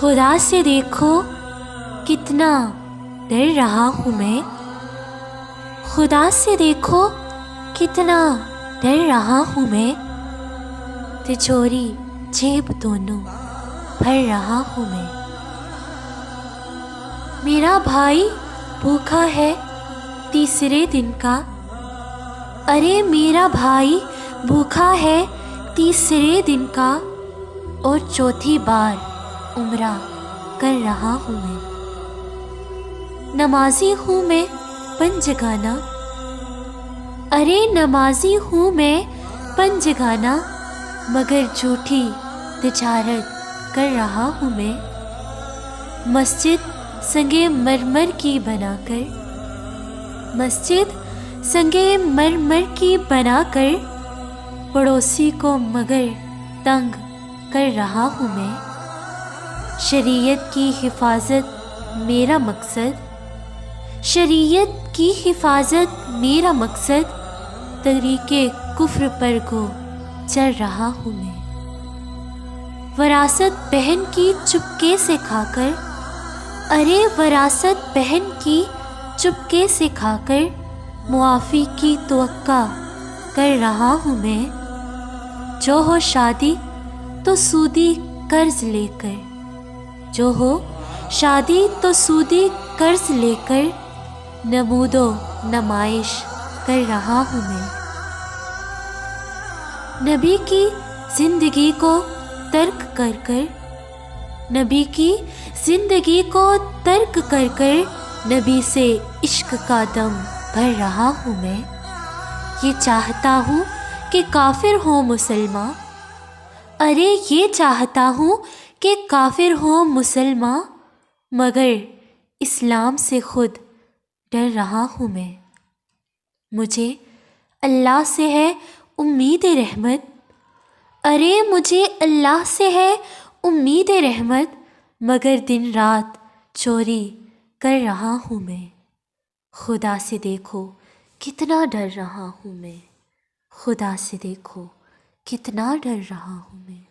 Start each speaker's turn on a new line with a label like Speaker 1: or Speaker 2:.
Speaker 1: خدا سے دیکھو کتنا ڈر رہا ہوں میں، خدا سے دیکھو کتنا ڈر رہا ہوں میں، تجوری جیب دونوں بھر رہا ہوں میں۔ میرا بھائی بھوکا ہے تیسرے دن کا، ارے میرا بھائی بھوکا ہے تیسرے دن کا، اور چوتھی بار عمرہ کر رہا ہوں میں۔ نمازی ہوں میں پنجگانہ، ارے نمازی ہوں میں پنجگانہ، مگر جھوٹی تجارت کر رہا ہوں میں۔ مسجد سنگے مرمر کی بنا کر، مسجد سنگے مرمر کی بنا کر، پڑوسی کو مگر تنگ کر رہا ہوں میں۔ شریعت کی حفاظت میرا مقصد، شریعت کی حفاظت میرا مقصد، طریق کفر پر گو چل رہا ہوں میں۔ وراثت بہن کی چپکے سے کھا کر، ارے وراثت بہن کی چپکے سے کھا کر، معافی کی توقع کر رہا ہوں میں۔ جو ہو شادی تو سودی قرض لے کر، جو ہو شادی تو سودی قرض لے کر، نمود و نمائش کر رہا ہوں میں۔ نبی کی زندگی کو ترک کر کر، نبی کی زندگی کو ترک کر کر، نبی سے عشق کا دم بھر رہا ہوں میں۔ یہ چاہتا ہوں کہ کافر ہوں مسلمان، ارے یہ چاہتا ہوں کہ کافر ہوں مسلمان، مگر اسلام سے خود ڈر رہا ہوں میں۔ مجھے اللہ سے ہے امید رحمت، ارے مجھے اللہ سے ہے امید رحمت، مگر دن رات چوری کر رہا ہوں میں۔ خدا سے دیکھو کتنا ڈر رہا ہوں میں، خدا سے دیکھو کتنا ڈر رہا ہوں میں۔